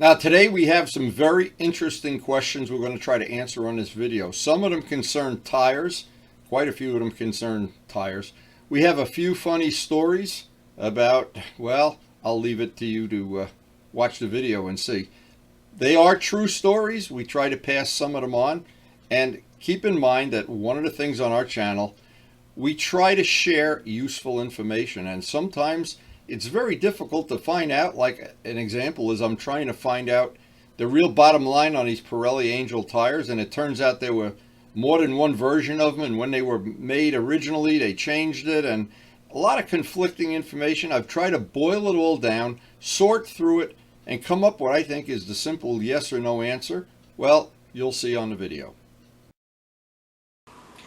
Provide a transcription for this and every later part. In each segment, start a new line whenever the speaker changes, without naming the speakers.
Now today we have some very interesting questions we're going to try to answer on this video. Some of them concern tires, quite a few of them concern tires. We have a few funny stories about, well, I'll leave it to you to watch the video and see. They are true stories. We try to pass some of them on, and keep in mind that one of the things on our channel, we try to share useful information, and sometimes it's very difficult to find out. Like an example is I'm trying to find out the real bottom line on these Pirelli Angel tires, and it turns out there were more than one version of them, and when they were made originally they changed it, and a lot of conflicting information. I've tried to boil it all down, sort through it, and come up what I think is the simple yes or no answer. Well, you'll see on the video.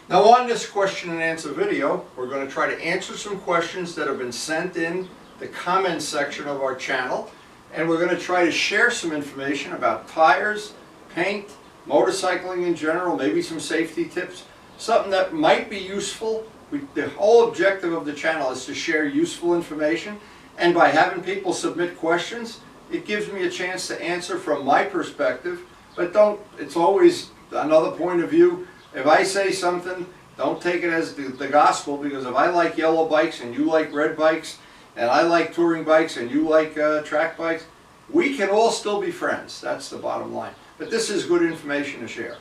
Now on this question and answer video, we're going to try to answer some questions that have been sent in the comments section of our channel, and we're going to try to share some information about tires, paint, motorcycling in general, maybe some safety tips, something that might be useful. The whole objective of the channel is to share useful information, and by having people submit questions, it gives me a chance to answer from my perspective. But it's always another point of view. If I say something, don't take it as the gospel, because if I like yellow bikes and you like red bikes, and I like touring bikes and you like track bikes, we can all still be friends. That's the bottom line. But this is good information to share.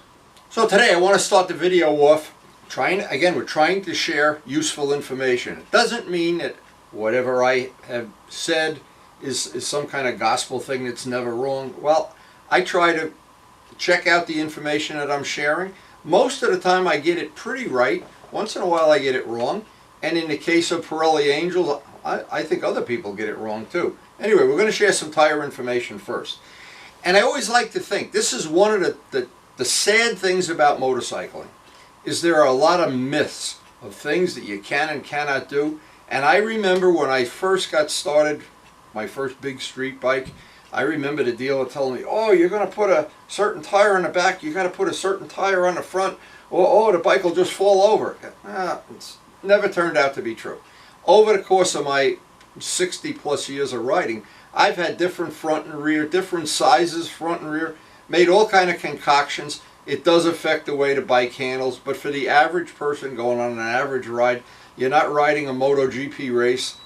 So today I want to start the video off we're trying to share useful information. It doesn't mean that whatever I have said is some kind of gospel thing that's never wrong. Well, I try to check out the information that I'm sharing. Most of the time I get it pretty right. Once in a while I get it wrong. And in the case of Pirelli Angels, I think other people get it wrong too. Anyway, we're going to share some tire information first. And I always like to think, this is one of the sad things about motorcycling, is there are a lot of myths of things that you can and cannot do. And I remember when I first got started, my first big street bike, I remember the dealer telling me, oh, you're going to put a certain tire on the back, you got to put a certain tire on the front, oh, the bike will just fall over. It's never turned out to be true. Over the course of my 60 plus years of riding, I've had different front and rear, different sizes front and rear, made all kind of concoctions. It does affect the way the bike handles, but for the average person going on an average ride, you're not riding a MotoGP race.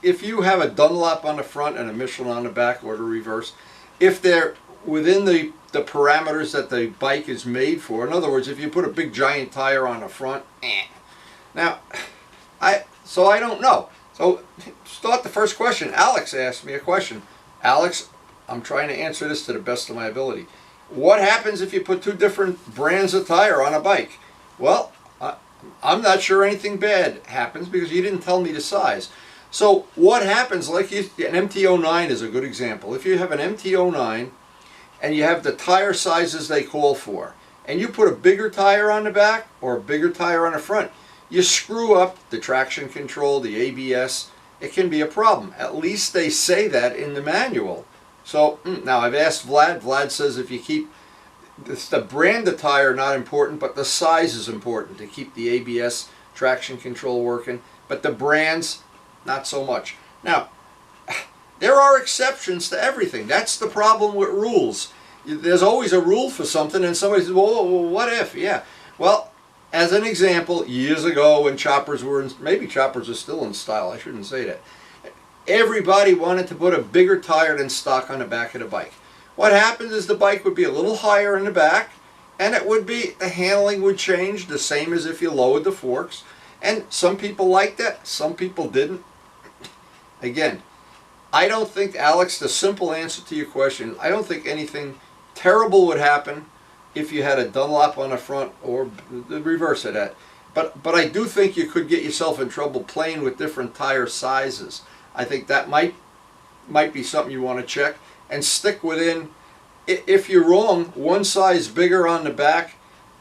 If you have a Dunlop on the front and a Michelin on the back, or the reverse, if they're within the parameters that the bike is made for, in other words, if you put a big giant tire on the front, Now, I don't know. So start the first question. Alex asked me a question. Alex, I'm trying to answer this to the best of my ability. What happens if you put two different brands of tire on a bike? Well, I'm not sure anything bad happens, because you didn't tell me the size. So what happens, like an MT-09 is a good example. If you have an MT-09 and you have the tire sizes they call for, and you put a bigger tire on the back or a bigger tire on the front, you screw up the traction control, the ABS. It can be a problem. At least they say that in the manual. So now I've asked Vlad. Vlad says if you keep the brand of tire, not important, but the size is important to keep the ABS traction control working. But the brands, not so much. Now, there are exceptions to everything. That's the problem with rules. There's always a rule for something, and somebody says, well, what if? Yeah. Well, as an example, years ago when choppers were maybe choppers are still in style, I shouldn't say that. Everybody wanted to put a bigger tire than stock on the back of the bike. What happens is the bike would be a little higher in the back, and the handling would change, the same as if you lowered the forks. And some people liked that, some people didn't. Again, I don't think, Alex, the simple answer to your question, I don't think anything terrible would happen if you had a Dunlop on the front, or the reverse of that. But I do think you could get yourself in trouble playing with different tire sizes. I think that might be something you want to check, and stick within. If you're wrong, one size bigger on the back,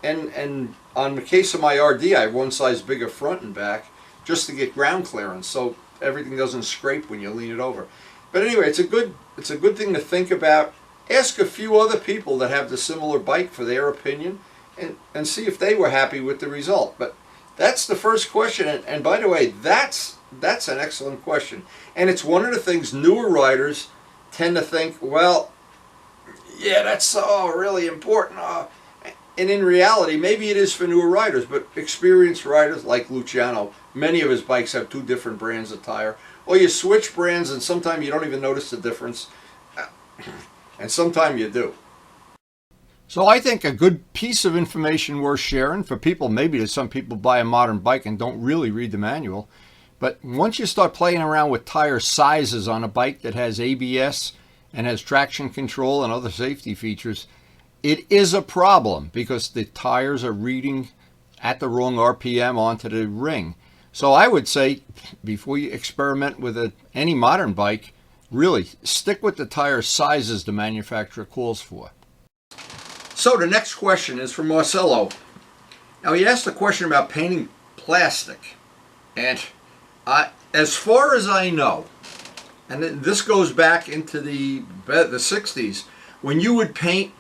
and on the case of my RD, I have one size bigger front and back, just to get ground clearance, so everything doesn't scrape when you lean it over. But anyway, it's a good thing to think about. Ask a few other people that have the similar bike for their opinion, and see if they were happy with the result. But that's the first question, and by the way, that's an excellent question. And it's one of the things newer riders tend to think, well, yeah, that's really important. And in reality, maybe it is for newer riders, but experienced riders like Luciano, many of his bikes have two different brands of tire. Or you switch brands and sometimes you don't even notice the difference. And sometimes you do. So I think a good piece of information worth sharing for people, maybe that some people buy a modern bike and don't really read the manual. But once you start playing around with tire sizes on a bike that has ABS and has traction control and other safety features, it is a problem because the tires are reading at the wrong RPM onto the ring. So I would say before you experiment with any modern bike, really stick with the tire sizes the manufacturer calls for. So the next question is from Marcelo. Now he asked a question about painting plastic. And as far as I know, and this goes back into the 60s, when you would paint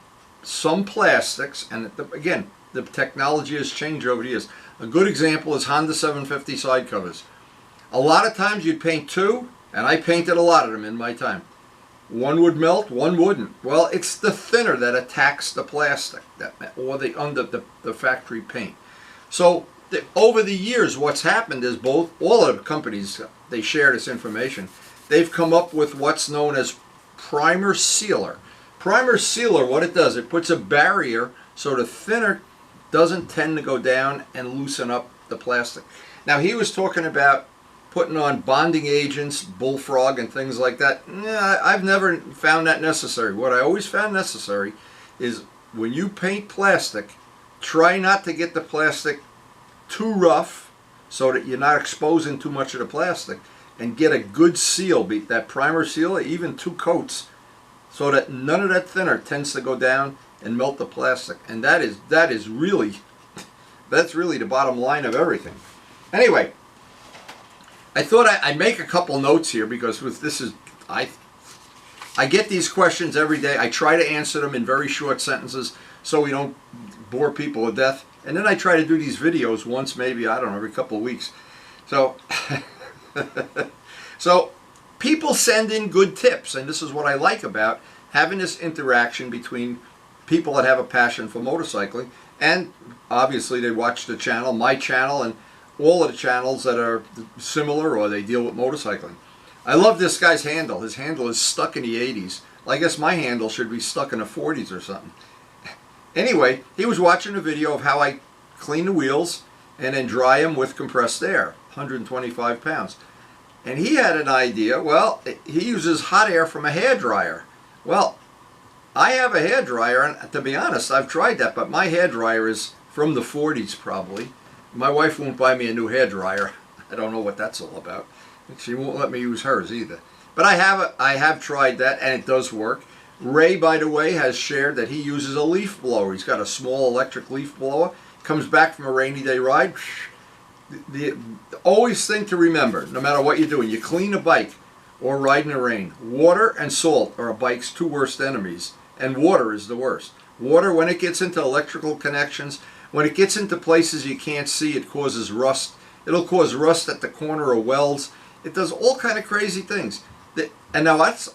some plastics, and again, the technology has changed over the years. A good example is Honda 750 side covers. A lot of times you'd paint two, and I painted a lot of them in my time. One would melt, one wouldn't. Well, it's the thinner that attacks the plastic, or the factory paint. So over the years, what's happened is all of the companies, they share this information. They've come up with what's known as primer sealer. Primer sealer, what it does, it puts a barrier so the thinner doesn't tend to go down and loosen up the plastic. Now he was talking about putting on bonding agents, bullfrog and things like that. I've never found that necessary. What I always found necessary is when you paint plastic, try not to get the plastic too rough so that you're not exposing too much of the plastic, and get a good seal, that primer seal, even 2 coats, so that none of that thinner tends to go down and melt the plastic. And that's really the bottom line of everything. Anyway, I thought I'd make a couple notes here because I get these questions every day. I try to answer them in very short sentences so we don't bore people to death. And then I try to do these videos once, maybe, I don't know, every couple of weeks. So, so people send in good tips, and this is what I like about having this interaction between people that have a passion for motorcycling, and obviously they watch the channel, my channel, and all of the channels that are similar or they deal with motorcycling. I love this guy's handle. His handle is stuck in the 80s. Well, I guess my handle should be stuck in the 40s or something. Anyway, he was watching a video of how I clean the wheels and then dry them with compressed air, 125 pounds. And he had an idea. Well, he uses hot air from a hairdryer. Well, I have a hairdryer, and to be honest, I've tried that, but my hairdryer is from the 40s probably. My wife won't buy me a new hairdryer. I don't know what that's all about. She won't let me use hers either. But I have tried that, and it does work. Ray, by the way, has shared that he uses a leaf blower. He's got a small electric leaf blower. Comes back from a rainy day ride. The always thing to remember, no matter what you're doing, you clean a bike or ride in the rain. Water and salt are a bike's 2 worst enemies, and water is the worst. Water, when it gets into electrical connections, when it gets into places you can't see, it causes rust. It'll cause rust at the corner of welds. It does all kind of crazy things. And now that's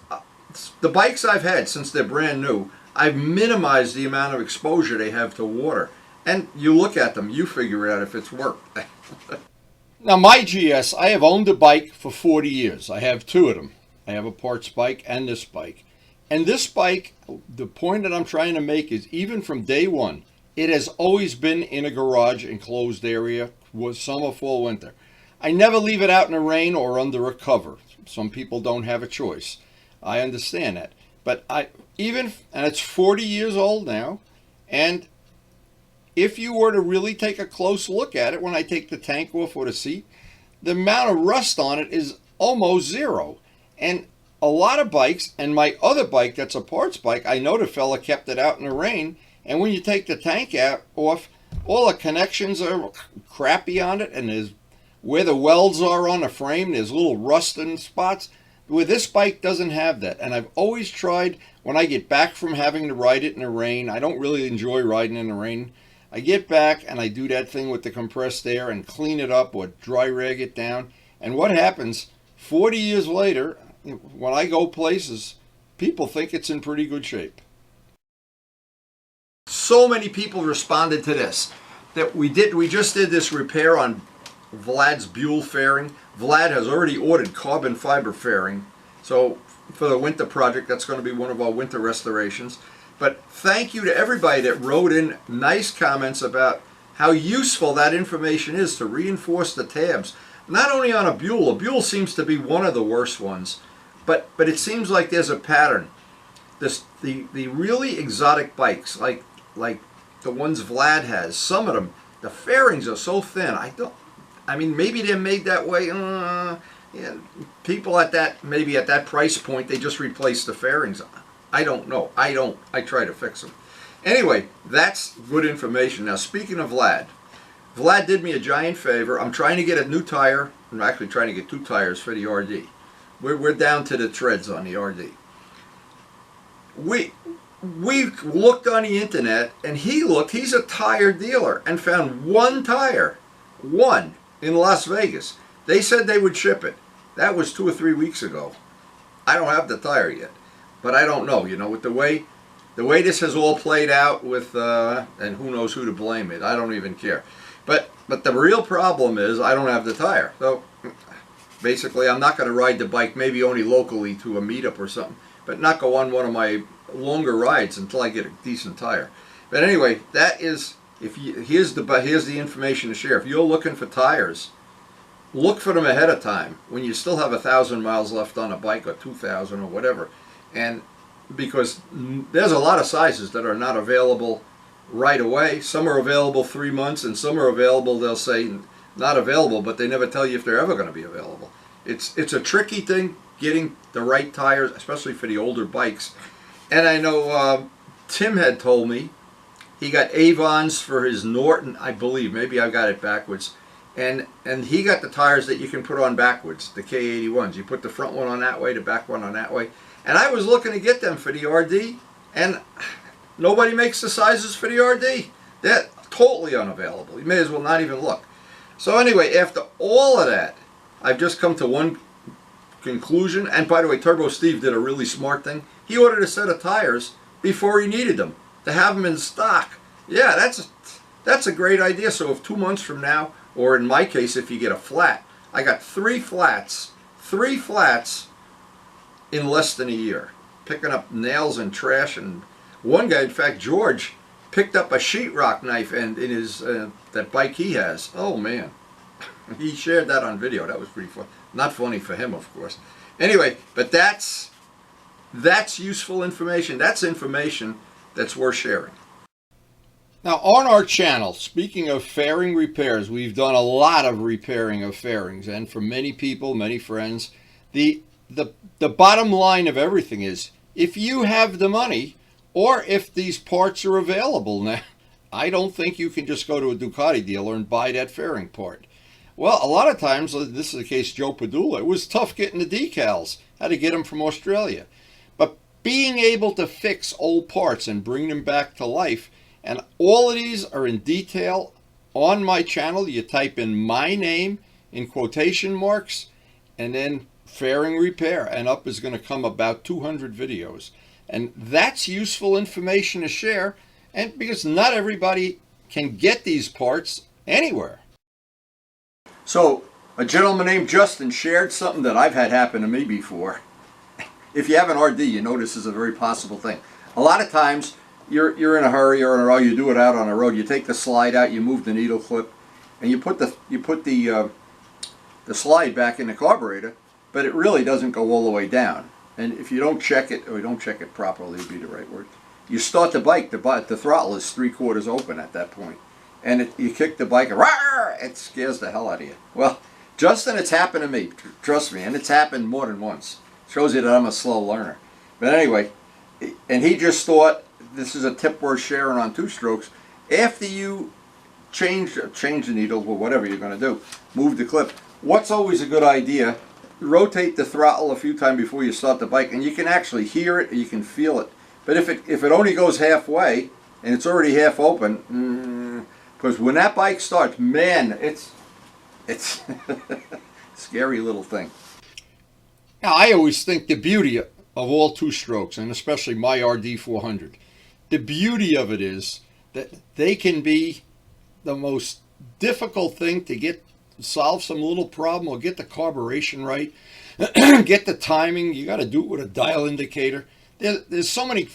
the bikes I've had since they're brand new. I've minimized the amount of exposure they have to water. And you look at them, you figure out if it's worked. Now my GS, I have owned a bike for 40 years. I have 2 of them. I have a parts bike and this bike. And this bike, the point that I'm trying to make is even from day one, it has always been in a garage enclosed area, was summer, fall, winter. I never leave it out in the rain or under a cover. Some people don't have a choice. I understand that. But and it's 40 years old now, and if you were to really take a close look at it, when I take the tank off or the seat, the amount of rust on it is almost zero. And a lot of bikes, and my other bike that's a parts bike, I know the fella kept it out in the rain, and when you take the tank off, all the connections are crappy on it, and there's where the welds are on the frame, there's little rusting spots. Where this bike doesn't have that. And I've always tried, when I get back from having to ride it in the rain, I don't really enjoy riding in the rain. I get back and I do that thing with the compressed air and clean it up or dry rag it down. And what happens 40 years later, when I go places, people think it's in pretty good shape. so many people responded to this that we just did this repair on Vlad's Buell fairing. Vlad has already ordered carbon fiber fairing, so for the winter project, that's going to be one of our winter restorations. But thank you to everybody that wrote in nice comments about how useful that information is to reinforce the tabs. Not only on a Buell seems to be one of the worst ones, but it seems like there's a pattern. The really exotic bikes, like the ones Vlad has, some of them, the fairings are so thin. I mean, maybe they're made that way. Yeah, people at that price point, they just replace the fairings. I don't know. I try to fix them. Anyway, that's good information. Now, speaking of Vlad did me a giant favor. I'm trying to get a new tire. I'm actually trying to get 2 tires for the RD. We're down to the treads on the RD. We looked on the internet, and he's a tire dealer, and found 1 tire, in Las Vegas. They said they would ship it. That was 2 or 3 weeks ago. I don't have the tire yet, but I don't know. You know, with the way this has all played out with, and who knows who to blame it. I don't even care. But the real problem is I don't have the tire. So basically, I'm not going to ride the bike, maybe only locally to a meetup or something, but not go on one of my longer rides until I get a decent tire. But anyway, that is, here's the information to share. If you're looking for tires, look for them ahead of time when you still have 1,000 miles left on a bike, or 2,000 or whatever. And because there's a lot of sizes that are not available right away. Some are available 3 months, and some are available, they'll say not available, but they never tell you if they're ever going to be available. It's a tricky thing getting the right tires, especially for the older bikes. And I know Tim had told me he got Avons for his Norton, I believe. Maybe I got it backwards. And he got the tires that you can put on backwards, the K81s. You put the front one on that way, the back one on that way. And I was looking to get them for the RD, and nobody makes the sizes for the RD. They're totally unavailable. You may as well not even look. So anyway, after all of that, I've just come to one conclusion. And by the way, Turbo Steve did a really smart thing. He ordered a set of tires before he needed them, to have them in stock. Yeah, that's a great idea. So if 2 months from now, or in my case, if you get a flat, I got 3 flats in less than a year, picking up nails and trash. And one guy, in fact, George, picked up a sheetrock knife end in his that bike he has. Oh man, he shared that on video. That was pretty fun. Not funny for him, of course. Anyway, but that's useful information. That's information that's worth sharing. Now, on our channel, speaking of fairing repairs, we've done a lot of repairing of fairings, and for many people, many friends, the bottom line of everything is, if you have the money, or if these parts are available now, I don't think you can just go to a Ducati dealer and buy that fairing part. Well, a lot of times, this is the case Joe Padula, it was tough getting the decals. Had to get them from Australia. But being able to fix old parts and bring them back to life, and all of these are in detail on my channel. You type in my name in quotation marks, and then fairing repair, and up is going to come about 200 videos. And that's useful information to share, and because not everybody can get these parts anywhere. So a gentleman named Justin shared something that I've had happen to me before. If you have an RD, you know this is a very possible thing. A lot of times you're in a hurry or in a row, you do it out on the road, you take the slide out, you move the needle clip, and you put the slide back in the carburetor, but it really doesn't go all the way down. And if you don't check it, or you don't check it properly would be the right word, you start the bike, the throttle is 3/4 open at that point. And you kick the bike, and it scares the hell out of you. Well, Justin, it's happened to me, trust me, and it's happened more than once. Shows you that I'm a slow learner. But anyway, and he just thought, this is a tip worth sharing on two strokes. After you change the needle, or whatever you're going to do, move the clip, what's always a good idea, rotate the throttle a few times before you start the bike, and you can actually hear it, or you can feel it. But if it only goes halfway, and it's already half open, because when that bike starts, man, it's scary little thing. Now, I always think the beauty of all two strokes, and especially my RD400, the beauty of it is that they can be the most difficult thing to solve some little problem or get the carburation right, get the timing. You got to do it with a dial indicator. There's so many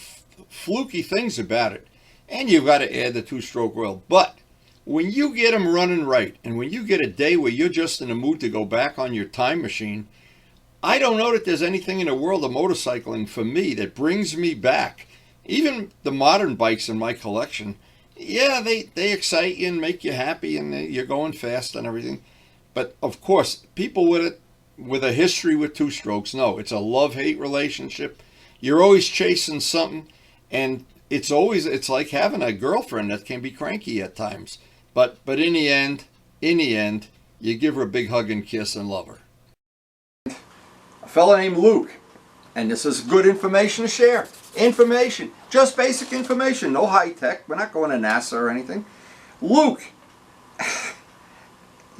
fluky things about it. And you've got to add the two-stroke oil. But when you get them running right, and when you get a day where you're just in the mood to go back on your time machine, I don't know that there's anything in the world of motorcycling for me that brings me back. Even the modern bikes in my collection, yeah, they excite you and make you happy, and you're going fast and everything. But of course, people with a history with two strokes know it's a love-hate relationship. You're always chasing something, and it's like having a girlfriend that can be cranky at times. But in the end, you give her a big hug and kiss and love her. A fellow named Luke, and this is good information to share. Information, just basic information, no high tech. We're not going to NASA or anything. Luke,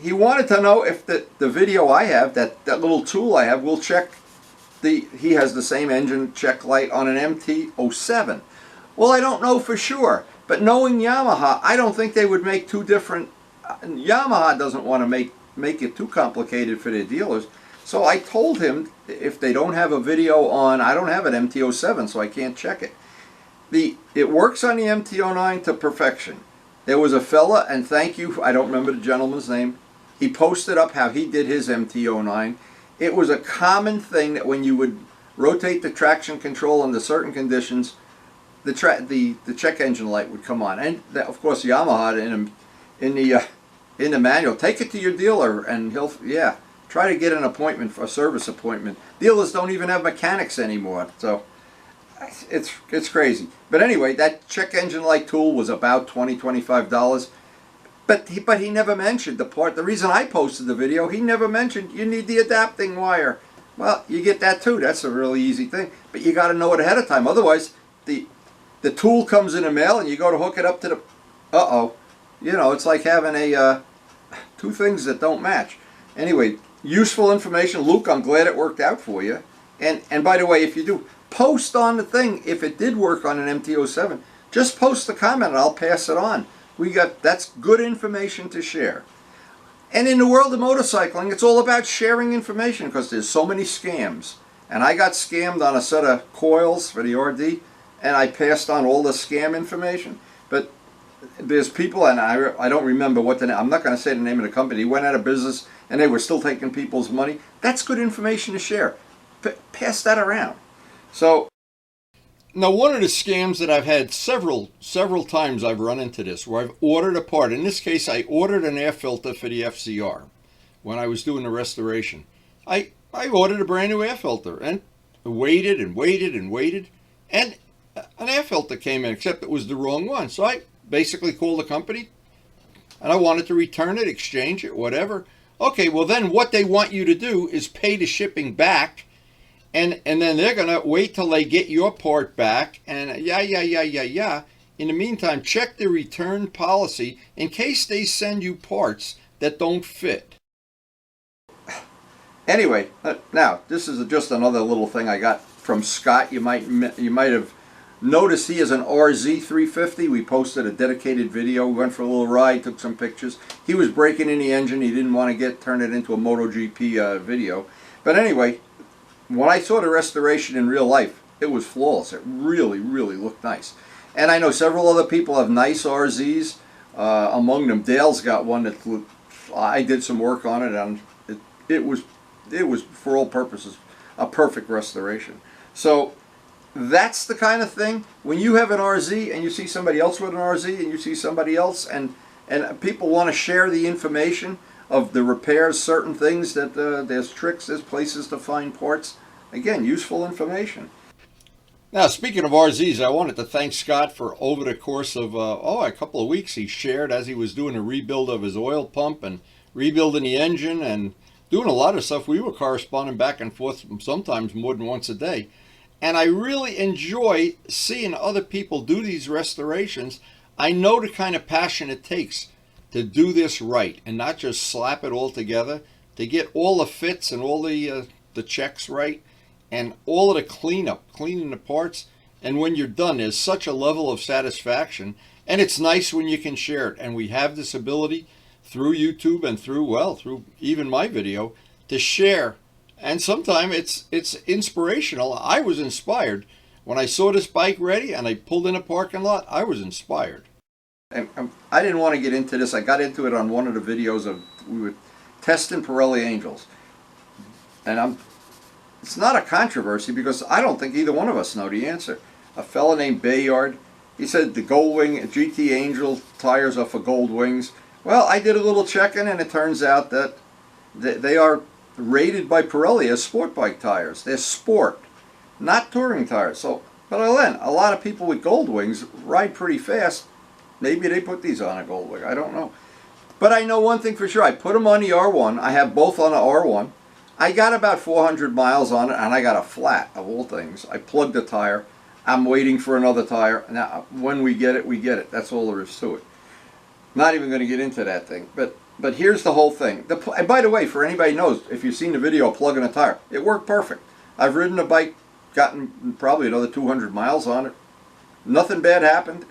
he wanted to know if the video I have, that little tool I have, will check he has the same engine check light on an MT-07. Well, I don't know for sure, but knowing Yamaha, I don't think they would make two different. Yamaha doesn't want to make it too complicated for their dealers. So I told him if they don't have a video on, I don't have an MT-07, so I can't check it. It works on the MT-09 to perfection. There was a fella, and thank you, I don't remember the gentleman's name, he posted up how he did his MT-09. It was a common thing that when you would rotate the traction control under certain conditions, the check engine light would come on. And of course Yamaha in the manual, take it to your dealer and try to get an appointment for a service appointment. Dealers don't even have mechanics anymore, so it's crazy. But anyway, that check engine light tool was about $20–25. But he never mentioned the part. The reason I posted the video, he never mentioned you need the adapting wire. Well, you get that too. That's a really easy thing. But you got to know it ahead of time. Otherwise, the tool comes in the mail and you go to hook it up to the... You know, it's like having two things that don't match. Anyway, useful information. Luke, I'm glad it worked out for you. And by the way, if you do, post on the thing. If it did work on an MT-07, just post the comment and I'll pass it on. That's good information to share. And in the world of motorcycling, it's all about sharing information because there's so many scams. And I got scammed on a set of coils for the RD, and I passed on all the scam information. But there's people, and I don't remember what I'm not going to say the name of the company. He went out of business, and they were still taking people's money. That's good information to share. Pass that around. So. Now, one of the scams that I've had several times I've run into this, where I've ordered a part. In this case, I ordered an air filter for the FCR when I was doing the restoration. I ordered a brand new air filter and waited and waited and waited, and an air filter came in, except it was the wrong one. So I basically called the company, and I wanted to return it, exchange it, whatever. Okay, well then what they want you to do is pay the shipping back. And then they're going to wait till they get your part back, and In the meantime, check the return policy in case they send you parts that don't fit. Anyway, now, this is just another little thing I got from Scott. You might have noticed he has an RZ350. We posted a dedicated video. We went for a little ride, took some pictures. He was breaking in the engine. He didn't want to turn it into a MotoGP video. But anyway, when I saw the restoration in real life, it was flawless. It really, really looked nice. And I know several other people have nice RZs. Among them, Dale's got one that I did some work on it, and it was for all purposes a perfect restoration. So that's the kind of thing when you have an RZ and you see somebody else with an RZ and you see somebody else, and people want to share the information of the repairs, certain things that there's tricks, there's places to find parts. Again, useful information. Now, speaking of RZs, I wanted to thank Scott for over the course of a couple of weeks he shared as he was doing a rebuild of his oil pump and rebuilding the engine and doing a lot of stuff. We were corresponding back and forth sometimes more than once a day. And I really enjoy seeing other people do these restorations. I know the kind of passion it takes to do this right and not just slap it all together, to get all the fits and all the checks right and all of the cleaning the parts. And when you're done, there's such a level of satisfaction. And it's nice when you can share it. And we have this ability through YouTube and through even my video to share. And sometimes it's inspirational. I was inspired. When I saw this bike ready and I pulled in a parking lot, I was inspired. And I didn't want to get into this. I got into it on one of the videos we were testing Pirelli Angels. And it's not a controversy because I don't think either one of us know the answer. A fella named Bayard, he said the Goldwing GT Angel tires are for gold wings. Well, I did a little checking and it turns out that they are rated by Pirelli as sport bike tires. They're sport, not touring tires. But then, a lot of people with gold wings ride pretty fast. Maybe they put these on a gold wing. I don't know. But I know one thing for sure. I put them on the R1. I have both on the R1. I got about 400 miles on it, and I got a flat, of all things. I plugged the tire. I'm waiting for another tire. Now, when we get it, we get it. That's all there is to it. Not even going to get into that thing. But here's the whole thing. And by the way, for anybody who knows, if you've seen the video of plugging a tire, it worked perfect. I've ridden a bike, gotten probably another 200 miles on it. Nothing bad happened.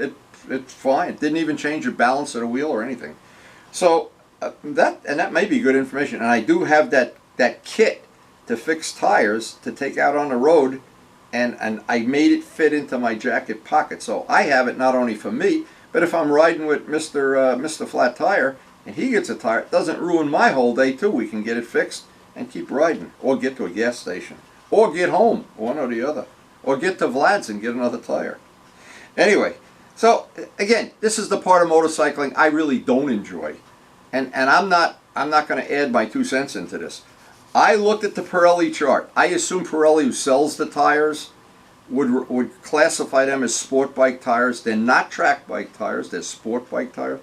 It's fine. It didn't even change the balance of the wheel or anything. So that may be good information. And I do have that kit to fix tires to take out on the road, and I made it fit into my jacket pocket. So I have it not only for me, but if I'm riding with Mr. Flat Tire and he gets a tire, it doesn't ruin my whole day too. We can get it fixed and keep riding, or get to a gas station, or get home, one or the other, or get to Vlad's and get another tire. Anyway, so again, this is the part of motorcycling I really don't enjoy, and I'm not going to add my 2 cents into this. I looked at the Pirelli chart. I assume Pirelli, who sells the tires, would classify them as sport bike tires. They're not track bike tires. They're sport bike tires.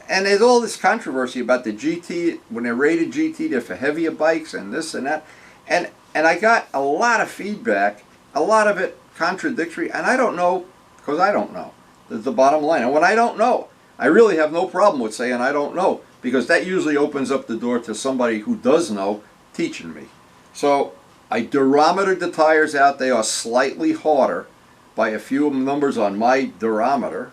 And there's all this controversy about the GT. When they're rated GT, they're for heavier bikes and this and that. And I got a lot of feedback, a lot of it contradictory, and I don't know because I don't know. That's the bottom line. And when I don't know, I really have no problem with saying I don't know, because that usually opens up the door to somebody who does know teaching me. So I durometered the tires out. They are slightly harder by a few numbers on my durometer.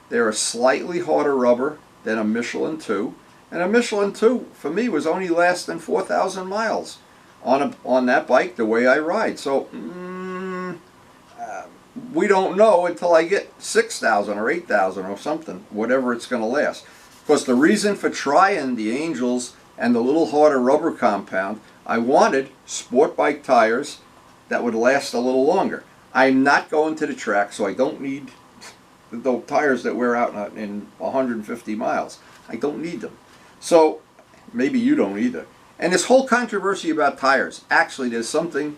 They're a slightly harder rubber than a Michelin 2. And a Michelin 2, for me, was only less than 4,000 miles on that bike the way I ride. So we don't know until I get 6,000 or 8,000 or something, whatever it's going to last. Because the reason for trying the Angels and the little harder rubber compound, I wanted sport bike tires that would last a little longer. I'm not going to the track, so I don't need the tires that wear out in 150 miles. I don't need them. So maybe you don't either. And this whole controversy about tires, actually there's something,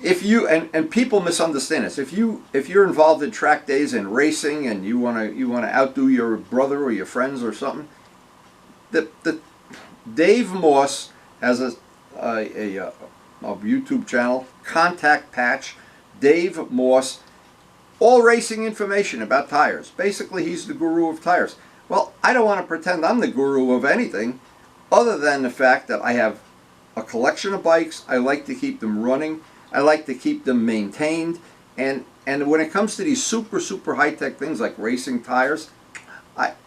if you, and people misunderstand this, if you're involved in track days and racing and you want to outdo your brother or your friends or something, the Dave Moss has a YouTube channel, Contact Patch, Dave Moss, all racing information about tires. Basically, he's the guru of tires. Well, I don't want to pretend I'm the guru of anything other than the fact that I have a collection of bikes. I like to keep them running. I like to keep them maintained. And when it comes to these super high-tech things like racing tires,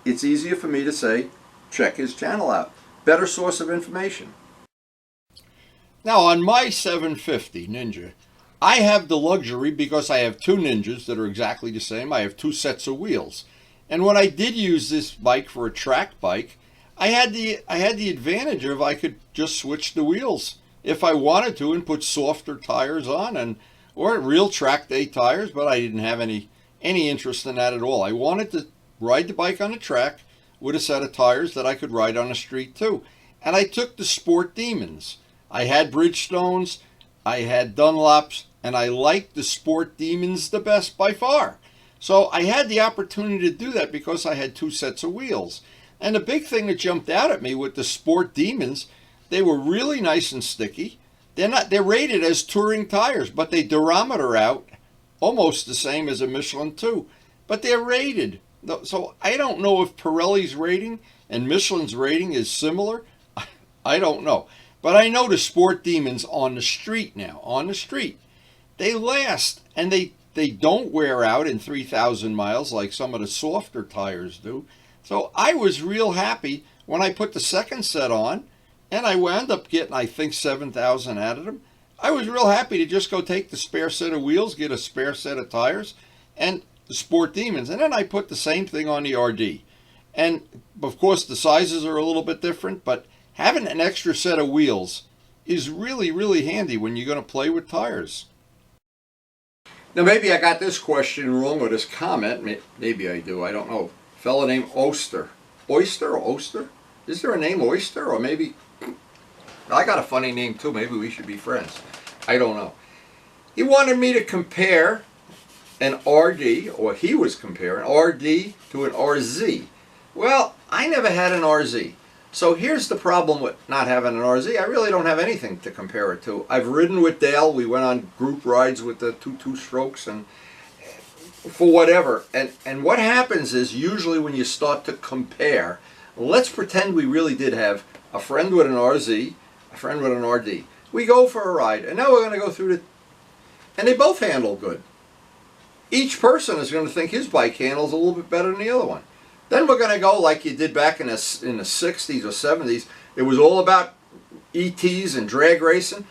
it's easier for me to say, check his channel out. Better source of information. Now, on my 750 Ninja, I have the luxury, because I have two Ninjas that are exactly the same. I have two sets of wheels. And when I did use this bike for a track bike, I had the advantage of I could just switch the wheels if I wanted to and put softer tires on, or real track day tires, but I didn't have any interest in that at all. I wanted to ride the bike on the track with a set of tires that I could ride on the street too. And I took the Sport Demons. I had Bridgestones, I had Dunlops, and I liked the Sport Demons the best by far. So I had the opportunity to do that because I had two sets of wheels. And the big thing that jumped out at me with the Sport Demons, they were really nice and sticky. They're rated as touring tires, but they durometer out almost the same as a Michelin 2. But they're rated. So I don't know if Pirelli's rating and Michelin's rating is similar. I don't know. But I know the Sport Demons on the street now, on the street, they last, and they they don't wear out in 3,000 miles like some of the softer tires do. So I was real happy when I put the second set on, and I wound up getting, I think, 7,000 out of them. I was real happy to just go take the spare set of wheels, get a spare set of tires, and the Sport Demons. And then I put the same thing on the RD. And, of course, the sizes are a little bit different, but having an extra set of wheels is really, really handy when you're going to play with tires. Now, maybe I got this question wrong or this comment. Maybe I do. I don't know. A fellow named Oyster. Oyster or Oster? Is there a name Oyster? Or maybe... I got a funny name too. Maybe we should be friends. I don't know. He wanted me to compare an RD, or he was comparing RD to an RZ. Well, I never had an RZ. So here's the problem with not having an RZ. I really don't have anything to compare it to. I've ridden with Dale. We went on group rides with the two-strokes and for whatever. And what happens is usually when you start to compare, let's pretend we really did have a friend with an RZ, a friend with an RD. We go for a ride, and now we're going to go through and they both handle good. Each person is going to think his bike handles a little bit better than the other one. Then we're going to go like you did back in the 60s or 70s. It was all about ETs and drag racing.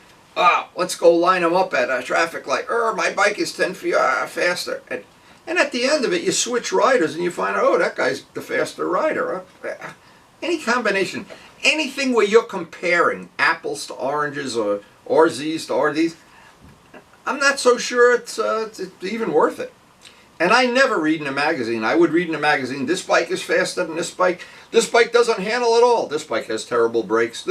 Let's go line them up at a traffic light. My bike is 10 feet faster. And at the end of it, you switch riders and you find out, oh, that guy's the faster rider. Any combination. Anything where you're comparing apples to oranges or RZs to RDs, I'm not so sure it's even worth it. And I never read in a magazine. I would read in a magazine, this bike is faster than this bike. This bike doesn't handle at all. This bike has terrible brakes.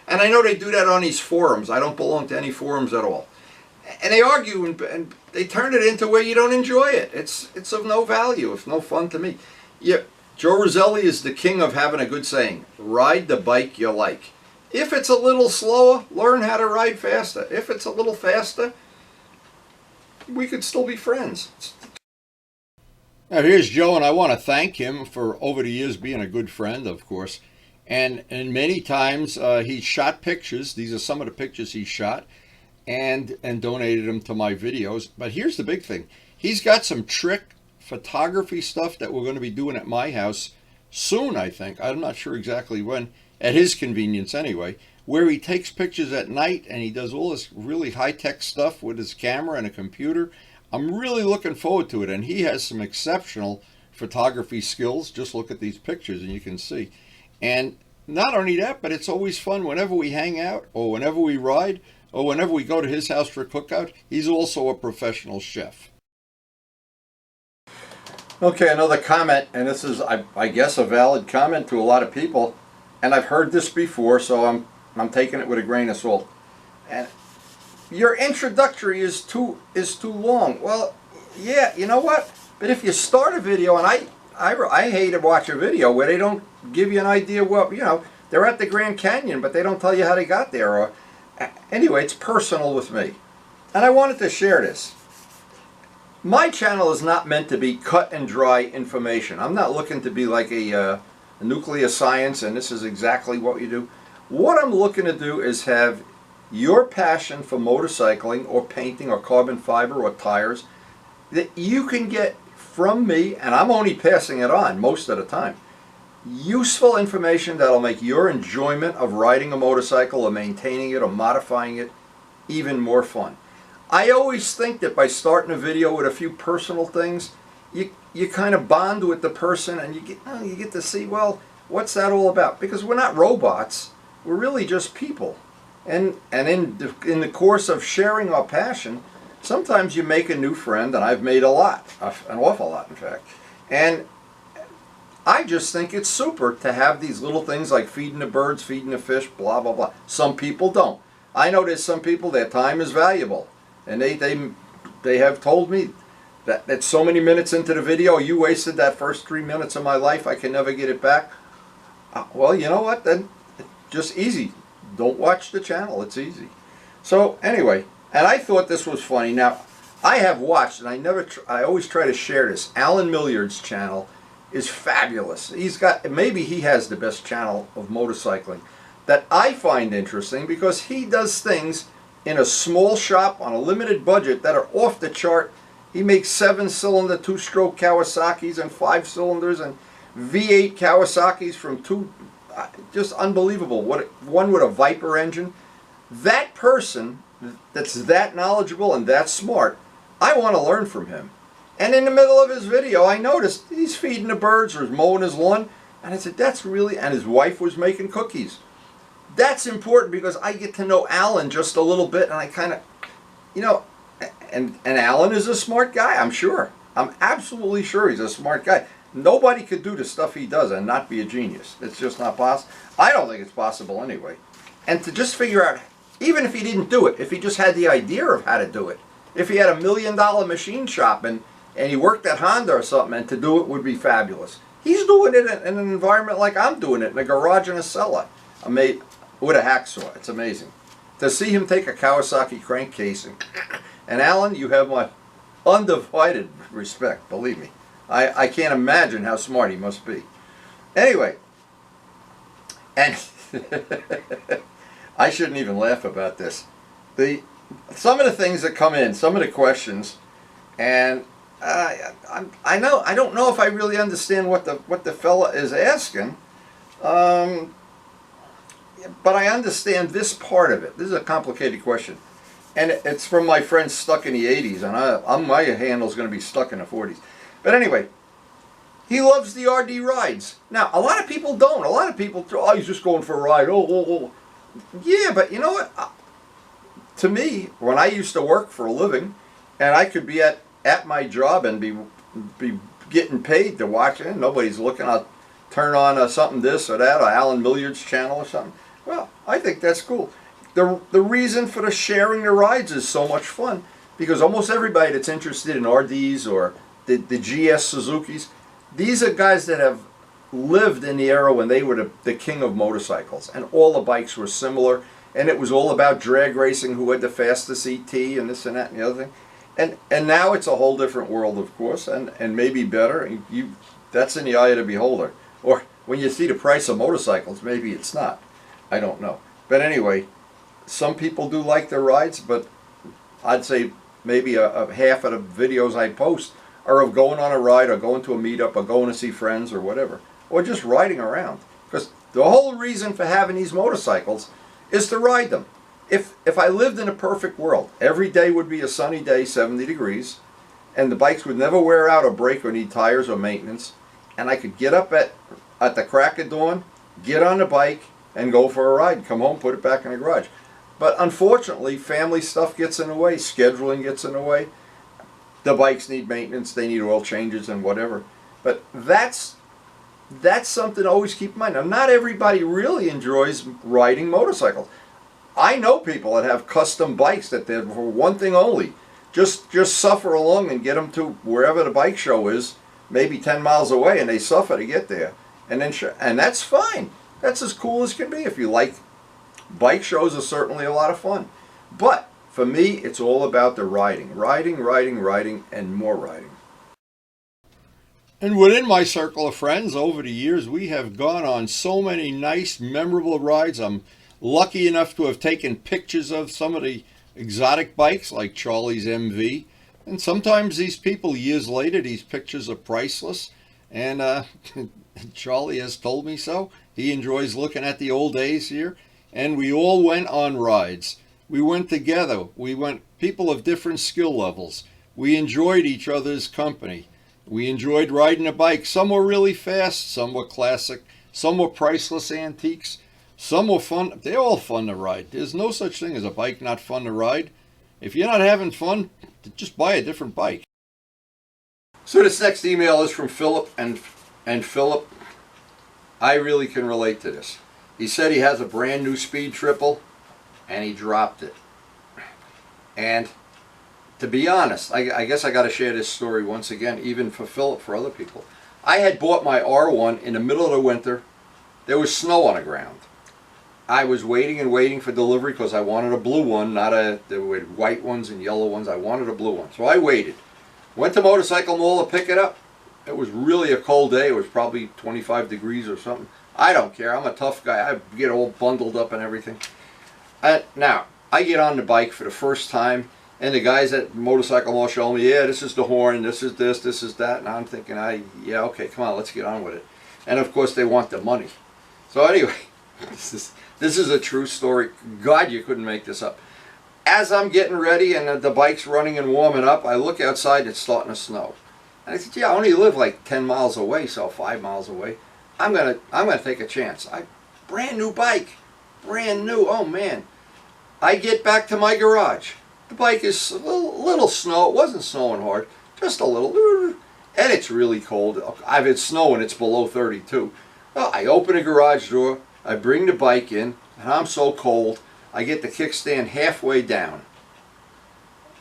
And I know they do that on these forums. I don't belong to any forums at all. And they argue and they turn it into where you don't enjoy it. It's of no value. It's no fun to me. Yeah, Joe Roselli is the king of having a good saying. Ride the bike you like. If it's a little slower, learn how to ride faster. If it's a little faster, we could still be friends. Now here's Joe, and I want to thank him for over the years being a good friend, of course. And many times he shot pictures. These are some of the pictures he shot and donated them to my videos. But here's the big thing. He's got some trick photography stuff that we're going to be doing at my house soon, I think. I'm not sure exactly when, at his convenience anyway, where he takes pictures at night and he does all this really high-tech stuff with his camera and a computer. I'm really looking forward to it, and he has some exceptional photography skills. Just look at these pictures and you can see. And not only that, but it's always fun whenever we hang out or whenever we ride or whenever we go to his house for a cookout. He's also a professional chef. Okay, another comment, and this is, I guess, a valid comment to a lot of people, and I've heard this before, so I'm taking it with a grain of salt. And your introductory is too long. Well, yeah, you know what? But if you start a video, and I hate to watch a video where they don't give you an idea what, they're at the Grand Canyon, but they don't tell you how they got there. Or anyway, it's personal with me. And I wanted to share this. My channel is not meant to be cut and dry information. I'm not looking to be like a nuclear science and this is exactly what you do. What I'm looking to do is have your passion for motorcycling or painting or carbon fiber or tires that you can get from me, and I'm only passing it on most of the time. Useful information that'll make your enjoyment of riding a motorcycle or maintaining it or modifying it even more fun. I always think that by starting a video with a few personal things, you kind of bond with the person and you get to see, well, what's that all about? Because we're not robots, we're really just people. And in the course of sharing our passion, sometimes you make a new friend, and I've made a lot, an awful lot in fact. And I just think it's super to have these little things like feeding the birds, feeding the fish, blah, blah, blah. Some people don't. I know there's some people, their time is valuable. And they have told me that so many minutes into the video, you wasted that first 3 minutes of my life, I can never get it back. Well, you know what, then just easy. Don't watch the channel, it's easy. So anyway, and I thought this was funny. Now, I have watched, and I always try to share this. Alan Milliard's channel is fabulous. Maybe he has the best channel of motorcycling that I find interesting because he does things in a small shop on a limited budget that are off the chart He makes 7-cylinder, 2-stroke Kawasaki's and 5 cylinders and V8 Kawasaki's from two, just unbelievable. One with a Viper engine. That person that's that knowledgeable and that smart, I want to learn from him. And in the middle of his video, I noticed he's feeding the birds or mowing his lawn. And I said, that's really, and his wife was making cookies. That's important because I get to know Alan just a little bit, and I kind of, you know, and Alan is a smart guy, I'm sure. I'm absolutely sure he's a smart guy. Nobody could do the stuff he does and not be a genius. It's just not possible. I don't think it's possible anyway. And to just figure out, even if he didn't do it, if he just had the idea of how to do it, if he had $1 million machine shop and he worked at Honda or something, and to do it would be fabulous. He's doing it in an environment like I'm doing it, in a garage and a cellar. With a hacksaw. It's amazing. To see him take a Kawasaki crankcase and Alan, you have my undivided respect, believe me. I can't imagine how smart he must be. Anyway, and I shouldn't even laugh about this. Some of the things that come in, some of the questions, and I don't know if I really understand what the fella is asking. But I understand this part of it. This is a complicated question. And it's from my friend stuck in the 80s, and my handle's going to be stuck in the 40s. But anyway, he loves the RD rides. Now, a lot of people don't. A lot of people, oh, he's just going for a ride. Oh. Yeah, but you know what? To me, when I used to work for a living, and I could be at my job and be getting paid to watch it, and nobody's looking, I'll turn on something this or that, or Alan Milliard's channel or something. Well, I think that's cool. The reason for the sharing the rides is so much fun because almost everybody that's interested in RDs or the GS Suzukis, these are guys that have lived in the era when they were the king of motorcycles, and all the bikes were similar, and it was all about drag racing, who had the fastest ET and this and that and the other thing. And now it's a whole different world, of course, and maybe better. That's in the eye of the beholder. Or when you see the price of motorcycles, maybe it's not. I don't know. But anyway, some people do like their rides, but I'd say maybe a half of the videos I post are of going on a ride or going to a meetup or going to see friends or whatever. Or just riding around. Because the whole reason for having these motorcycles is to ride them. If I lived in a perfect world, every day would be a sunny day, 70 degrees, and the bikes would never wear out or break or need tires or maintenance, and I could get up at the crack of dawn, get on the bike, and go for a ride, come home, put it back in the garage. But unfortunately, family stuff gets in the way, scheduling gets in the way. The bikes need maintenance, they need oil changes and whatever. But that's something to always keep in mind. Now, not everybody really enjoys riding motorcycles. I know people that have custom bikes that they're for one thing only. Just suffer along and get them to wherever the bike show is, maybe 10 miles away, and they suffer to get there. And that's fine. That's as cool as can be. If you like, bike shows are certainly a lot of fun. But for me, it's all about the riding. Riding, and more riding. And within my circle of friends, over the years, we have gone on so many nice, memorable rides. I'm lucky enough to have taken pictures of some of the exotic bikes, like Charlie's MV. And sometimes these people, years later, these pictures are priceless. And Charlie has told me so. He enjoys looking at the old days here. And we all went on rides. We went together. We went people of different skill levels. We enjoyed each other's company. We enjoyed riding a bike. Some were really fast. Some were classic. Some were priceless antiques. Some were fun. They're all fun to ride. There's no such thing as a bike not fun to ride. If you're not having fun, just buy a different bike. So this next email is from Philip, and Philip, I really can relate to this. He said he has a brand new Speed Triple, and he dropped it. And to be honest, I guess I got to share this story once again, even for Philip, for other people. I had bought my R1 in the middle of the winter. There was snow on the ground. I was waiting and waiting for delivery because I wanted a blue one, there were white ones and yellow ones. I wanted a blue one. So I waited. Went to Motorcycle Mall to pick it up. It was really a cold day. It was probably 25 degrees or something. I don't care. I'm a tough guy. I get all bundled up and everything. Now, I get on the bike for the first time, And the guys at Motorcycle Mall show me, yeah, this is the horn, this is this, this is that. And I'm thinking, yeah, okay, come on, let's get on with it. And of course they want the money. So anyway, this is a true story. God, you couldn't make this up. As I'm getting ready and the bike's running and warming up, I look outside, it's starting to snow. And I said, yeah, I only live like 10 miles away, so 5 miles away. I'm gonna take a chance. Brand new bike, brand new, oh man. I get back to my garage. The bike is a little snow. It wasn't snowing hard, just a little. And it's really cold. I've had snow and it's below 32. Well, I open a garage door, I bring the bike in, and I'm so cold, I get the kickstand halfway down.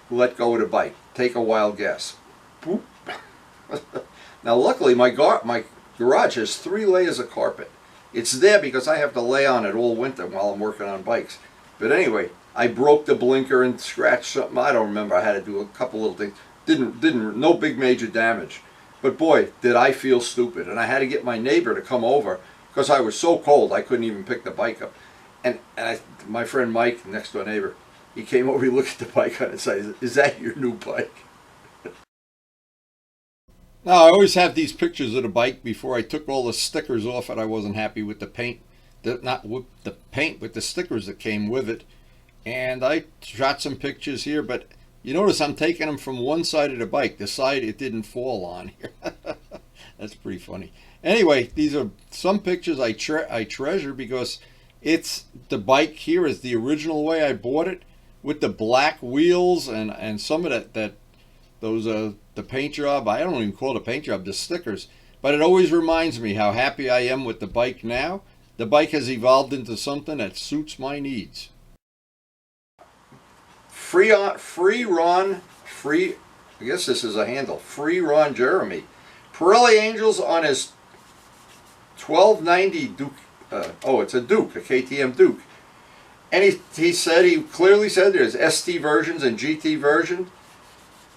Let go of the bike. Take a wild guess. Boop. Now luckily my garage has 3 layers of carpet. It's there because I have to lay on it all winter while I'm working on bikes. But anyway, I broke the blinker and scratched something. I don't remember. I had to do a couple little things. No big major damage. But boy, did I feel stupid. And I had to get my neighbor to come over because I was so cold I couldn't even pick the bike up. And my friend Mike, next door neighbor, he came over, he looked at the bike on it and said, is that your new bike? Now, I always have these pictures of the bike before I took all the stickers off it. I wasn't happy with the paint. Not with the paint, with the stickers that came with it. And I shot some pictures here, but you notice I'm taking them from one side of the bike, the side it didn't fall on here. That's pretty funny. Anyway, these are some pictures I treasure because it's the bike here is the original way I bought it, with the black wheels and some of the paint job. I don't even call it a paint job, the stickers. But it always reminds me how happy I am with the bike now. The bike has evolved into something that suits my needs. Free, I guess this is a handle. Free Ron Jeremy. Pirelli Angels on his 1290 Duke. It's a Duke, a KTM Duke. And he clearly said there's ST versions and GT versions.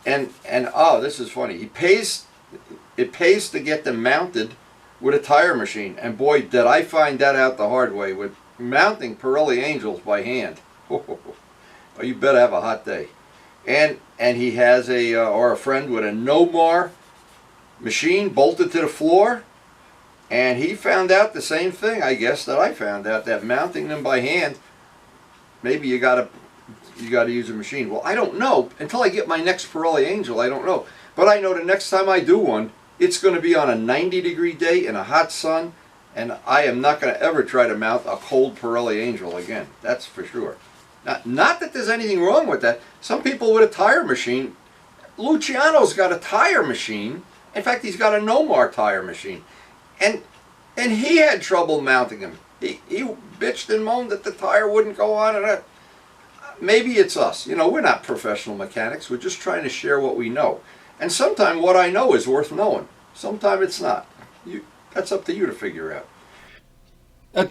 And oh, this is funny. It pays to get them mounted with a tire machine. And boy, did I find that out the hard way with mounting Pirelli Angels by hand. Oh, you better have a hot day. And he has a friend with a Nomar machine bolted to the floor, and he found out the same thing, I guess, that I found out, that mounting them by hand, maybe you gotta use a machine. Well, I don't know until I get my next Pirelli Angel. I don't know, but I know the next time I do one, it's going to be on a 90-degree day in a hot sun, and I am not going to ever try to mount a cold Pirelli Angel again. That's for sure. Not that there's anything wrong with that. Some people with a tire machine, Luciano's got a tire machine. In fact, he's got a Nomar tire machine. And he had trouble mounting them. He bitched and moaned that the tire wouldn't go on. And maybe it's us. We're not professional mechanics. We're just trying to share what we know. And sometimes what I know is worth knowing. Sometimes it's not. That's up to you to figure out.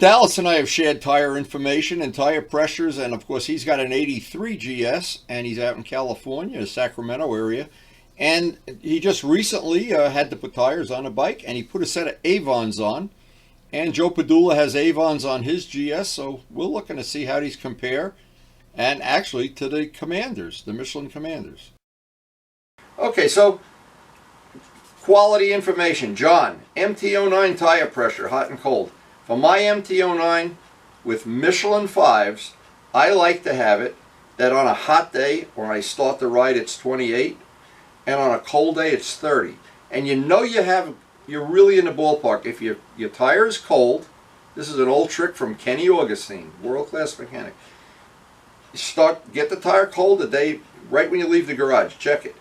Dallas and I have shared tire information and tire pressures, and of course he's got an 83 GS, and he's out in California, the Sacramento area, and he just recently had to put tires on a bike, and he put a set of Avons on, and Joe Padula has Avons on his GS, so we're looking to see how these compare, and actually to the Commanders, the Michelin Commanders. Okay, so quality information. John, MT09 tire pressure, hot and cold. For my MT09 with Michelin 5s, I like to have it that on a hot day when I start the ride it's 28, and on a cold day it's 30. And you're really in the ballpark. If your tire is cold, this is an old trick from Kenny Augustine, world-class mechanic. Get the tire cold the day right when you leave the garage. Check it.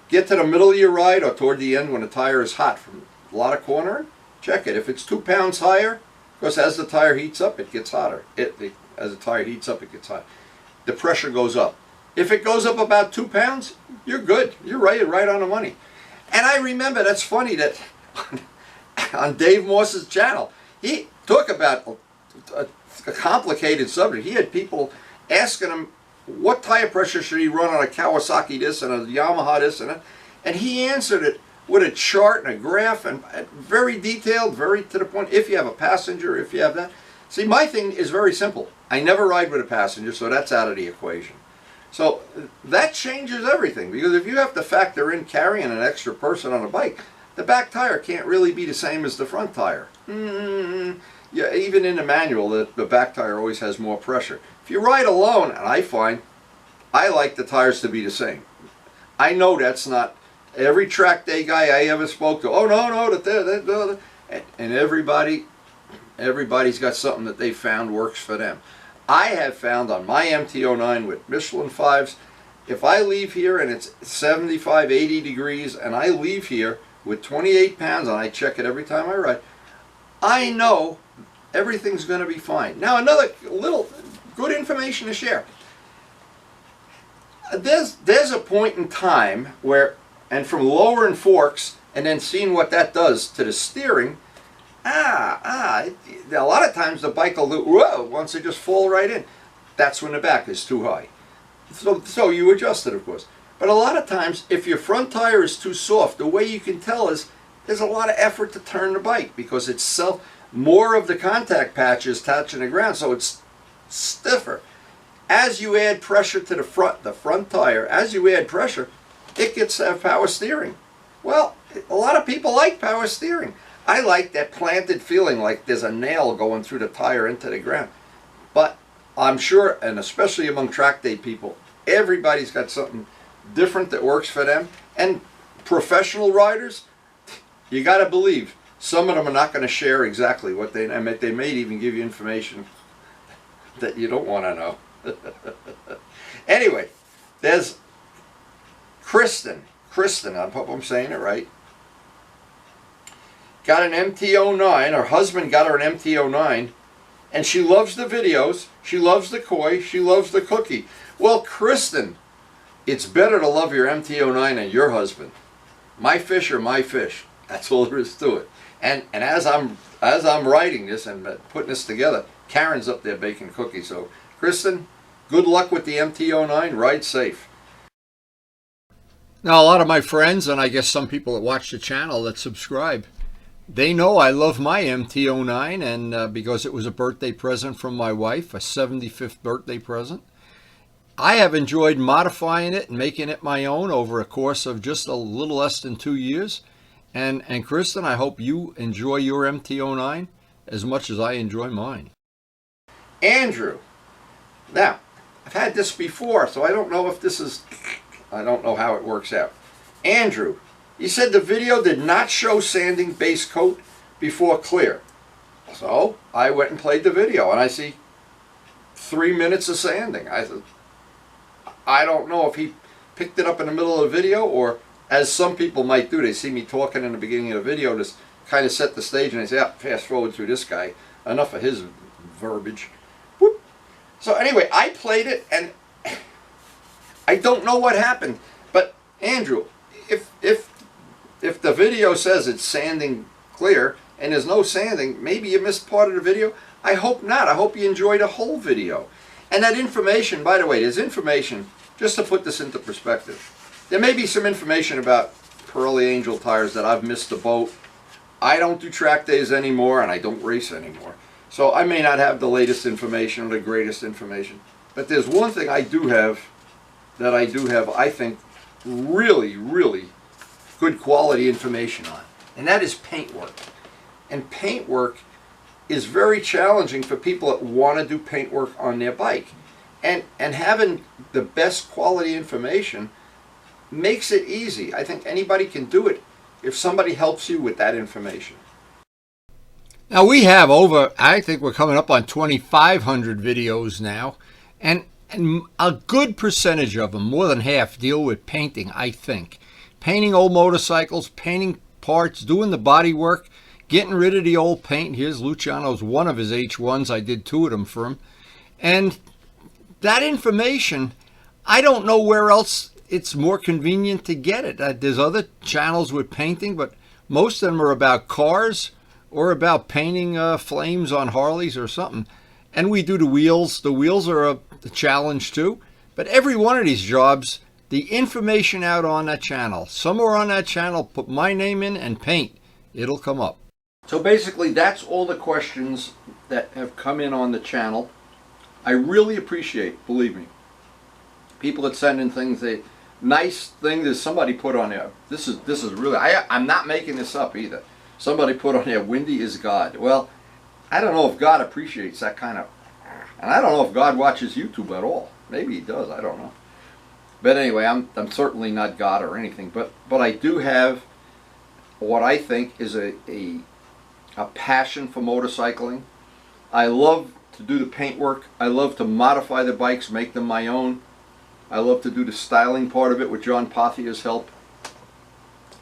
Get to the middle of your ride or toward the end when the tire is hot from a lot of cornering. Check it. If it's 2 pounds higher, because as the tire heats up, it gets hotter. As the tire heats up, it gets hot. The pressure goes up. If it goes up about 2 pounds, you're good. You're right on the money. And I remember, that's funny that on Dave Moss's channel, he talked about a complicated subject. He had people asking him what tire pressure should he run on a Kawasaki this and a Yamaha this and that. And he answered it with a chart and a graph and very detailed, very to the point. If you have a passenger, if you have that. See, my thing is very simple. I never ride with a passenger, so that's out of the equation. So that changes everything, because if you have to factor in carrying an extra person on a bike, the back tire can't really be the same as the front tire. Yeah, even in the manual, the back tire always has more pressure. If you ride alone, and I find, I like the tires to be the same. I know that's not every track day guy I ever spoke to. Oh no, and everybody's got something that they found works for them. I have found on my MT-09 with Michelin 5s, if I leave here and it's 75, 80 degrees, and I leave here with 28 pounds, and I check it every time I ride, I know everything's going to be fine. Now, another little good information to share. There's a point in time where, and from lowering forks and then seeing what that does to the steering, a lot of times the bike will do, whoa, once it just fall right in. That's when the back is too high. So you adjust it, of course. But a lot of times, if your front tire is too soft, the way you can tell is there's a lot of effort to turn the bike, because it's more of the contact patch is touching the ground, so it's stiffer. As you add pressure to the front tire, as you add pressure, it gets power steering. Well, a lot of people like power steering. I like that planted feeling like there's a nail going through the tire into the ground. But I'm sure, and especially among track day people, everybody's got something different that works for them. And professional riders, you got to believe, some of them are not going to share exactly what they may even give you information that you don't want to know. Anyway, there's Kristen, I hope I'm saying it right, got an MT-09, her husband got her an MT-09, and she loves the videos, she loves the koi, she loves the cookie. Well, Kristen, it's better to love your MT-09 than your husband. My fish are my fish. That's all there is to it. And as I'm writing this and putting this together, Karen's up there baking cookies. So, Kristen, good luck with the MT-09. Ride safe. Now, a lot of my friends, and I guess some people that watch the channel that subscribe, they know I love my MT-09, and because it was a birthday present from my wife, a 75th birthday present. I have enjoyed modifying it and making it my own over a course of just a little less than 2 years. And Kristen, I hope you enjoy your MT-09 as much as I enjoy mine. Andrew. Now, I've had this before, so I don't know if this is, I don't know how it works out. Andrew, you said the video did not show sanding base coat before clear. So I went and played the video, and I see 3 minutes of sanding. I said, I don't know if he picked it up in the middle of the video, or as some people might do, they see me talking in the beginning of the video to kind of set the stage, and they say, ah, fast forward through this guy. Enough of his verbiage. Whoop. So anyway, I played it, and I don't know what happened. But Andrew, if the video says it's sanding clear and there's no sanding, maybe you missed part of the video. I hope not. I hope you enjoyed the whole video. And that information, by the way, there's information, just to put this into perspective. There may be some information about Pearly Angel tires that I've missed the boat. I don't do track days anymore, and I don't race anymore. So I may not have the latest information or the greatest information. But there's one thing I do have, I think, really, really good quality information on. And that is paintwork. And paintwork is very challenging for people that want to do paintwork on their bike. And having the best quality information makes it easy. I think anybody can do it if somebody helps you with that information. Now we have over, I think we're coming up on 2,500 videos now, and a good percentage of them, more than half, deal with painting, I think. Painting old motorcycles, painting parts, doing the body work, getting rid of the old paint. Here's Luciano's one of his H1s. I did 2 of them for him. And that information, I don't know where else it's more convenient to get it. There's other channels with painting, but most of them are about cars or about painting flames on Harleys or something. And we do the wheels. The wheels are a challenge too. But every one of these jobs, the information out on that channel, somewhere on that channel, put my name in and paint. It'll come up. So basically, that's all the questions that have come in on the channel. I really appreciate, believe me, People that send in things, they nice thing that somebody put on there. This is really, I'm not making this up either. Somebody put on there, Windy is God. Well, I don't know if God appreciates that kind of, and I don't know if God watches YouTube at all. Maybe he does, I don't know. But anyway, I'm certainly not God or anything, but I do have what I think is a passion for motorcycling. I love to do the paint work. I love to modify the bikes, make them my own. I love to do the styling part of it with John Pothia's help.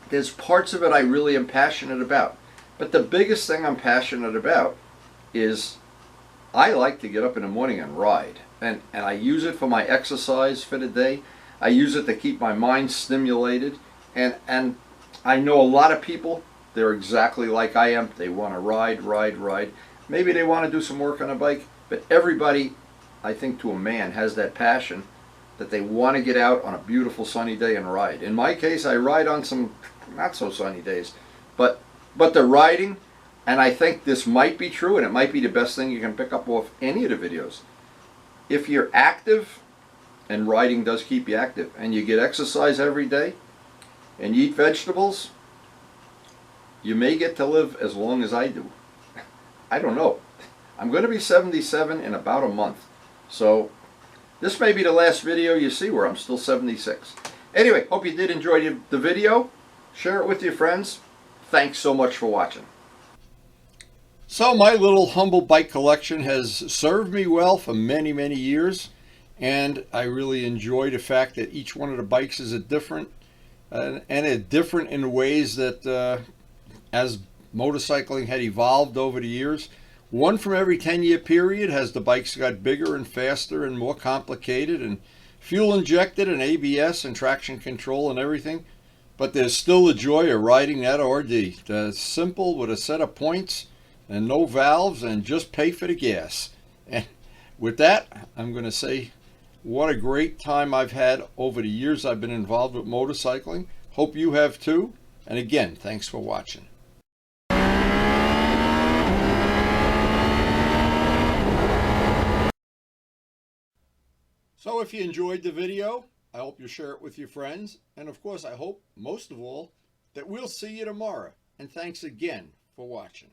There's parts of it I really am passionate about. But the biggest thing I'm passionate about is I like to get up in the morning and ride. And I use it for my exercise for the day. I use it to keep my mind stimulated. And I know a lot of people, they're exactly like I am. They want to ride. Maybe they want to do some work on a bike. But everybody, I think to a man, has that passion that they want to get out on a beautiful sunny day and ride. In my case, I ride on some not so sunny days. But the riding, and I think this might be true, and it might be the best thing you can pick up off any of the videos. If you're active, and riding does keep you active, and you get exercise every day, and you eat vegetables, you may get to live as long as I do. I don't know. I'm going to be 77 in about a month. So this may be the last video you see where I'm still 76. Anyway, hope you did enjoy the video. Share it with your friends. Thanks so much for watching. So my little humble bike collection has served me well for many, many years. And I really enjoy the fact that each one of the bikes is a different, and different in ways that as motorcycling had evolved over the years. One from every 10-year period as the bikes got bigger and faster and more complicated and fuel injected and ABS and traction control and everything. But there's still the joy of riding that RD. It's simple with a set of points and no valves and just pay for the gas. And with that, I'm going to say what a great time I've had over the years I've been involved with motorcycling. Hope you have too. And again, thanks for watching. So if you enjoyed the video, I hope you share it with your friends. And of course, I hope, most of all, that we'll see you tomorrow. And thanks again for watching.